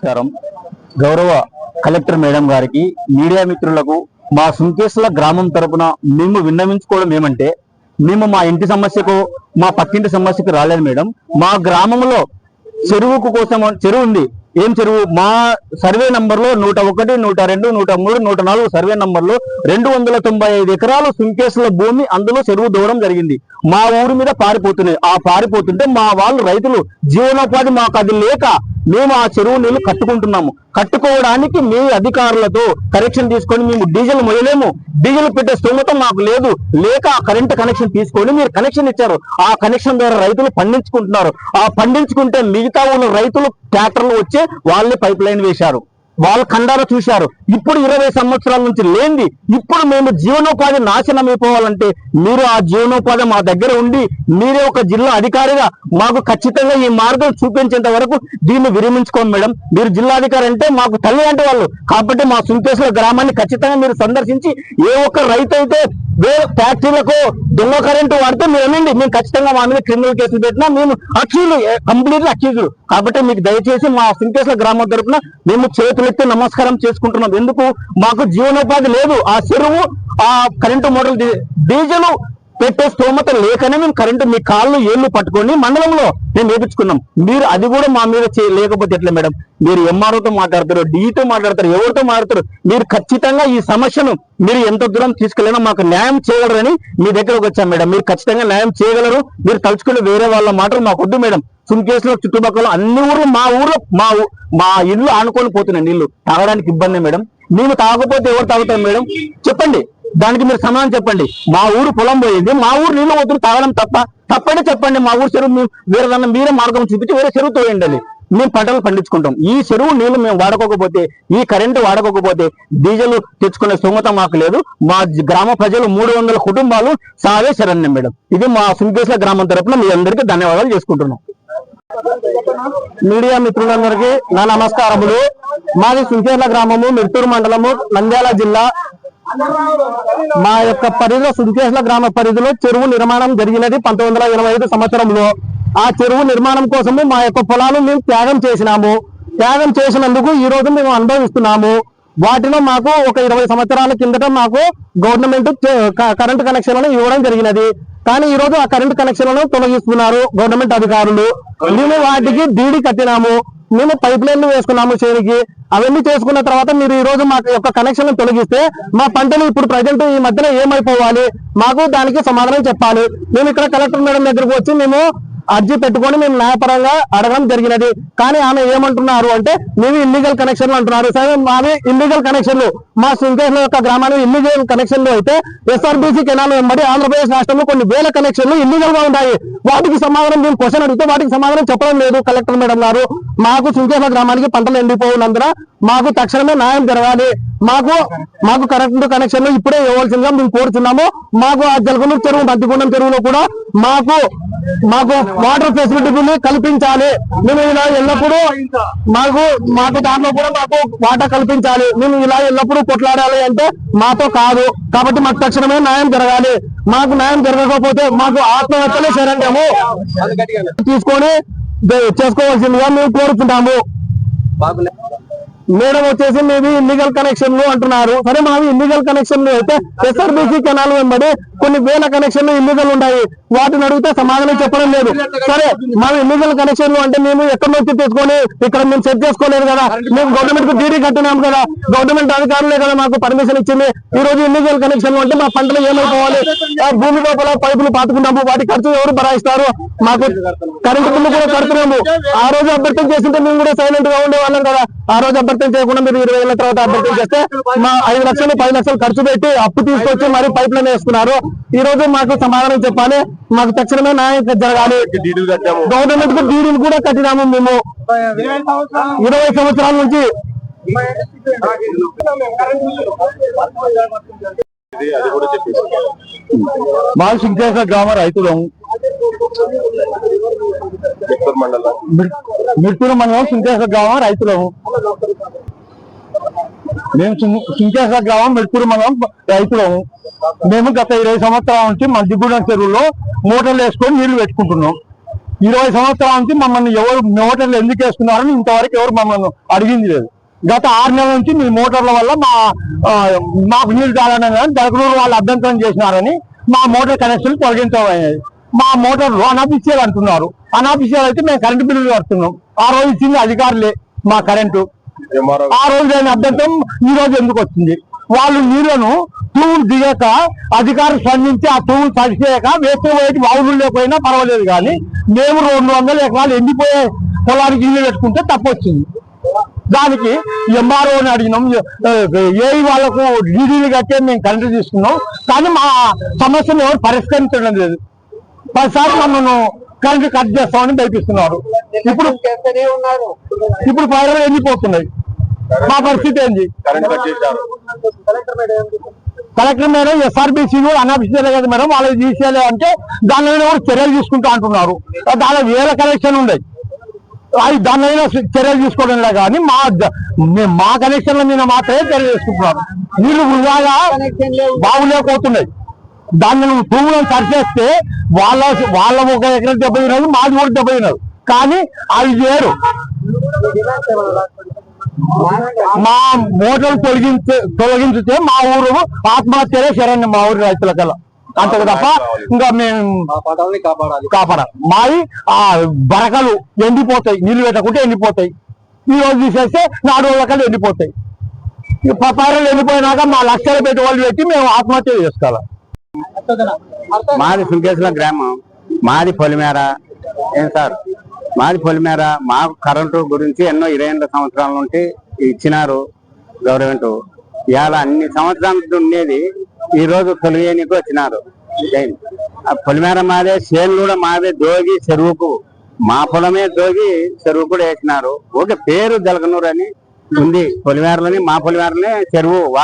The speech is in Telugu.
నమస్కారం. గౌరవ కలెక్టర్ మేడం గారికి, మీడియా మిత్రులకు మా సుంకేశ్వర గ్రామం తరపున మేము విన్నవించుకోవడం ఏమంటే, మేము మా ఇంటి సమస్యకు, మా పక్కింటి సమస్యకు రాలేదు మేడం. మా గ్రామంలో చెరువుకు కోసం చెరువు ఉంది. ఏం చెరువు? మా సర్వే నంబర్లో 101, 102, 103, 104 సర్వే నంబర్లో 295 ఎకరాలు సుంకేశ్వర భూమి, అందులో చెరువు దూరం జరిగింది. మా ఊరి మీద పారిపోతున్నాయి. ఆ పారిపోతుంటే మా వాళ్ళు రైతులు జీవనోపాధి మాకు అది లేక మేము ఆ చెరువు నీళ్లు కట్టుకుంటున్నాము. కట్టుకోవడానికి మీ అధికారులతో కనెక్షన్ తీసుకొని మేము డీజిల్ మొయ్యలేము, డీజిల్ పెట్టే స్తోమత మాకు లేదు. లేక ఆ కరెంట్ కనెక్షన్ తీసుకొని మీరు కనెక్షన్ ఇచ్చారు. ఆ కనెక్షన్ ద్వారా రైతులు పండించుకుంటున్నారు. ఆ పండించుకుంటే మిగతా ఉన్న రైతులు ట్రాక్టర్లు వచ్చి వాళ్ళని పైప్ లైన్ వేశారు. వాళ్ళు కండారా చూశారు. ఇప్పుడు 20 సంవత్సరాల నుంచి లేనిది ఇప్పుడు మేము జీవనోపాధి నాశనం అయిపోవాలంటే మీరు ఆ జీవనోపాధి మా దగ్గర ఉండి మీరే ఒక జిల్లా అధికారిగా మాకు ఖచ్చితంగా ఈ మార్గం చూపించేంత వరకు దీన్ని విరమించుకోండి మేడం. మీరు జిల్లాధికారి అంటే మాకు తల్లి అంటే వాళ్ళు కాబట్టి మా సుంకేశ్వర గ్రామాన్ని ఖచ్చితంగా మీరు సందర్శించి ఏ ఒక్క రైతు అయితే వేరే ఫ్యాక్టరీలకు దొంగ కరెంటు వాడితే మీరు అనండి, మేము ఖచ్చితంగా మా మీద క్రిమినల్ కేసులు పెట్టినా మేము అక్యూజులు, కంప్లీట్లీ అక్యూజులు. కాబట్టి మీకు దయచేసి మా సుంకేశ్వర గ్రామం తరపున మేము చేతులెత్తి నమస్కారం చేసుకుంటున్నాం. ఎందుకు? మాకు జీవనోపాధి లేదు. ఆ చెరువు, ఆ కరెంటు మోటార్లు, డీజిల్ పెట్టే స్తోమత లేకనే మేము కరెంటు మీ కాళ్ళు ఏళ్ళు పట్టుకొని మండలంలో మేము వేపించుకున్నాం. మీరు అది కూడా మా మీద లేకపోతే ఎట్లా మేడం? మీరు ఎంఆర్ఓతో మాట్లాడతారు, డీతో మాట్లాడతారు, ఎవరితో మాట్లాడతారు? మీరు ఖచ్చితంగా ఈ సమస్యను మీరు ఎంత దూరం తీసుకెళ్ళినా మాకు న్యాయం చేయగలరని మీ దగ్గరకు వచ్చాం మేడం. మీరు ఖచ్చితంగా న్యాయం చేయగలరు. మీరు తలుచుకుని వేరే వాళ్ళ మాటలు మాకు వద్దు మేడం. సుంకేశ్వర చుట్టుపక్కల అన్ని ఊర్లు మా ఇల్లు ఆనుకొని పోతున్నాయి నీళ్లు. తాగడానికి ఇబ్బంది మేడం. మేము తాగకపోతే ఎవరు తాగుతారు మేడం? చెప్పండి, దానికి మీరు సమాధానం చెప్పండి. మా ఊరు పొలం పోయింది, మా ఊరు నీళ్ళు పోతుంది, తాగడం తప్పంటే చెప్పండి. మా ఊరు చెరువు వేరేదన్నా మీరే మార్గం చూపించి వేరే చెరువు తోయండి. మేము పంటలు పండించుకుంటాం. ఈ చెరువు నీళ్లు మేము వాడుకోకపోతే, ఈ కరెంటు వాడుకోకపోతే డీజిల్ తెచ్చుకునే స్తోమత మాకు లేదు. మా గ్రామ ప్రజలు 300 కుటుంబాలు సావే శరణ్యం మేడం. ఇది మా సుంకేశ్వర గ్రామం తరపున మీ అందరికీ ధన్యవాదాలు చేసుకుంటున్నాం. మీడియా మిత్రులందరికీ నా నమస్కారములు. మాది సుంకేశ్వర గ్రామము, మిర్తూరు మండలము, నంద్యాల జిల్లా. మా యొక్క పరిధిలో, సుంకేశ్వర గ్రామ పరిధిలో చెరువు నిర్మాణం జరిగినది 1985 సంవత్సరంలో. ఆ చెరువు నిర్మాణం కోసము మా యొక్క పొలాలు మేము త్యాగం చేసినాము. త్యాగం చేసినందుకు ఈ రోజు మేము అనుభవిస్తున్నాము. వాటిలో మాకు ఒక 20 సంవత్సరాల కిందట మాకు గవర్నమెంట్ కరెంటు కనెక్షన్లను ఇవ్వడం జరిగినది. కానీ ఈ రోజు ఆ కరెంటు కనెక్షన్లను తొలగిస్తున్నారు గవర్నమెంట్ అధికారులు. మేము వాటికి డీడీ కట్టినాము, మేము పైప్ లైన్లు వేసుకున్నాము చేరికి. అవన్నీ చేసుకున్న తర్వాత మీరు ఈ రోజు మాకు యొక్క కనెక్షన్ తొలగిస్తే మా పంటలు ఇప్పుడు ప్రజెంట్ ఈ మధ్యన ఏమైపోవాలి? మాకు దానికి సమాధానం చెప్పాలి. మేము ఇక్కడ కలెక్టర్ మేడం దగ్గరకు వచ్చి మేము అర్జీ పెట్టుకొని మేము న్యాయపరంగా అడగడం జరిగినది. కానీ ఆమె ఏమంటున్నారు అంటే మేము ఇల్లీగల్ కనెక్షన్లు అంటున్నారు. సరే, మావి ఇల్లీగల్ కనెక్షన్లు, మా సుంకేశ్వర యొక్క గ్రామాలు ఇల్లీగల్ కనెక్షన్లు అయితే ఎస్ఆర్బీసీ కెనాల్ వెంబడి ఆంధ్రప్రదేశ్ రాష్ట్రంలో కొన్ని వేల కనెక్షన్లు ఇల్లీగల్ గా ఉన్నాయి. వాటికి సమాధానం మేము క్వశ్చన్ అడిగితే వాటికి సమాధానం చెప్పడం లేదు కలెక్టర్ మేడం గారు. మాకు సుంకేశ్వర గ్రామానికి పంటలు ఎండిపోయినందున మాకు తక్షణమే న్యాయం జరగాలి. మాకు కరెంటు కనెక్షన్లు ఇప్పుడే ఇవ్వాల్సిందిగా మేము కోరుతున్నాము. మాకు ఆ జలగనూరు చెరువు, బంతిగుండం చెరువులో కూడా మాకు వాటర్ ఫెసిలిటీ కల్పించాలి. మేము ఇలా ఎల్లప్పుడూ మాకు దాంట్లో కూడా మాకు వాటర్ కల్పించాలి. మేము ఇలా ఎల్లప్పుడూ కొట్లాడాలి అంటే మాతో కాదు. కాబట్టి మాకు తక్షణమే న్యాయం జరగాలి. మాకు న్యాయం జరగకపోతే మాకు ఆత్మహత్యలే శరణ్యము తీసుకొని చేసుకోవాల్సిందిగా మేము కోరుతున్నాము. మేడం వచ్చేసి మీవి ఇల్లీగల్ కనెక్షన్లు అంటున్నారు. సరే, మావి ఇల్లీగల్ కనెక్షన్లు అయితే ఎస్ఆర్బీసీ కెనాల్ వెంబడి కొన్ని వేల కనెక్షన్లు ఇల్లీగల్ ఉన్నాయి. వాటిని అడిగితే సమాధానం చెప్పడం లేదు. సరే, మావి ఇల్లీగల్ కనెక్షన్లు అంటే మేము ఎక్కడి నుంచి తెచ్చుకొని ఇక్కడ మేము సెట్ చేసుకోలేదు కదా. మేము గవర్నమెంట్ కు డీడీ కట్టినాం కదా. గవర్నమెంట్ అధికారులే కదా మాకు పర్మిషన్ ఇచ్చింది. ఈ రోజు ఇల్లీగల్ కనెక్షన్లు అంటే మా పంటలు ఏమైపోవాలి? భూమి లోపల పైపులు పాతుకున్నాము, వాటి ఖర్చు ఎవరు భరాయిస్తారు? మాకు కరెంటు బిల్లు కూడా కడుతున్నాము. ఆ రోజు అభ్యర్థన చేస్తుంటే మేము కూడా సైలెంట్ గా ఉండేవాళ్ళం కదా. ఆ రోజు అభ్యర్థన చేయకుండా మీరు 20 ఏళ్ల తర్వాత అభ్యర్థన చేస్తే మా 5 లక్షలు 10 లక్షలు ఖర్చు పెట్టి అప్పు తీసుకొచ్చి మరి పైప్ లైన్ వేసుకున్నారు. ఈ రోజు మాకు సమాధానం చెప్పాలి. మాకు తక్షణమే న్యాయం జరగాలి. గవర్నమెంట్ కు డీడీలు కూడా కట్టినాము మేము 20 సంవత్సరాల నుంచి. మా సుంకేశ్వర గ్రామ రైతులం, మిర్తూరు మండలం సుంకేశ్వర గ్రామం రైతులము. మేము సుంకేశ్వర గ్రామం, మిర్తూరు మండలం రైతులము. మేము గత 20 సంవత్సరాల నుంచి మందిగూడెం చెరువులో మోటార్లు వేసుకొని నీళ్లు పెట్టుకుంటున్నాం. 20 సంవత్సరాల నుంచి మమ్మల్ని ఎవరు మోటార్లు ఎందుకు వేస్తున్నారని ఇంతవరకు ఎవరు మమ్మల్ని అడిగింది లేదు. గత 6 నెలల నుంచి మీ మోటార్ల వల్ల మాకు నీళ్లు తాగడం కానీ దళకనూరు వాళ్ళు అభ్యంతరం చేసినారని మా మోటార్ కనెక్షన్లు తొలగించబోయాయి. మా మోటార్లు అనాఫీషియల్ అంటున్నారు. అనాఫీషియల్ అయితే మేము కరెంటు బిల్లులు కడుతున్నాం. ఆ రోజు ఇచ్చింది అధికారులే మా కరెంటు. ఆ రోజు లేని అభ్యంతరం ఈ రోజు ఎందుకు వచ్చింది? వాళ్ళు నీళ్లను తూములు దిగాక అధికారులు స్పందించి ఆ తూములు సరిచేయక వేసుకోబోయేటి బావులు లేకపోయినా పర్వాలేదు, కానీ మేము 200 ఎకరాలు ఎండిపోయే పొలానికి నీళ్లు పెట్టుకుంటే తప్పు వచ్చింది. దానికి ఎంఆర్ఓని అడిగినాం, ఏఈ వాళ్ళకు డీడీలు కట్టే మేము కరెంటు తీసుకున్నాం, కానీ మా సమస్యను ఎవరు పరిష్కరించడం లేదు. 10 సార్లు మమ్మల్ని కరెంటు కట్ చేస్తామని భయపిస్తున్నారు. ఇప్పుడు పైరలు ఎండిపోతున్నాయి. మా పరిస్థితి ఏంది? కలెక్టర్ మేడం ఎస్ఆర్బిసి కూడా అనాఫీషియల్ కదా మేడం, వాళ్ళకి తీసేయాలి అంటే దాని మీద కూడా చర్యలు తీసుకుంటా అంటున్నారు. దాని వేరే కనెక్షన్ ఉన్నాయి, అవి దాని మీద చర్యలు తీసుకోవడంలే కానీ మా కనెక్షన్ల మీద మాత్రమే చర్య తీసుకుంటున్నారు. నీళ్లు వృధాగా బాగులేకపోతున్నాయి. దాన్ని భూములను సరిచేస్తే వాళ్ళ 1 ఎకరం దెబ్బతిన్నారు, మాది కూడా దెబ్బతిన్నారు, కానీ అవి చేయరు. మా మోటార్లు తొలగించితే మా ఊరు ఆత్మహత్యలే శరణ్యం, మా ఊరి రైతుల కల్లా. అంతే తప్ప ఇంకా మేము కాపాడాలి. మావి ఆ బరకలు ఎండిపోతాయి, నీళ్లు పెట్టకుంటే ఎండిపోతాయి. ఈ రోజు తీసేస్తే 4 రోజుల కల్లా ఎండిపోతాయి. పైరలు ఎండిపోయినాక మా లక్షల పెట్టుబడులు పెట్టి మేము ఆత్మహత్య చేసుకోవాలి. మాది సుంకేశ్వర గ్రామం, మాది పొలిమేర. ఏం సార్, మాది పొలిమేర. మాకు కరెంటు గురించి ఎన్నో 28 సంవత్సరాల నుండి ఇచ్చినారు గవర్నమెంట్. ఇవాళ అన్ని సంవత్సరాల నుంచి ఉండేది ఈ రోజు తొలగేనికి వచ్చినారు. ఆ పొలిమేర మాదే, చేనులు కూడా మాదే. దోగి చెరువుకు మా పొలమే దోగి చెరువు కూడా వేసినారు. ఓకే, పేరు దళకనూరు అని ఉంది పొలిమేరలోని, మా పొలిమేరలోనే చెరువు వాళ్ళ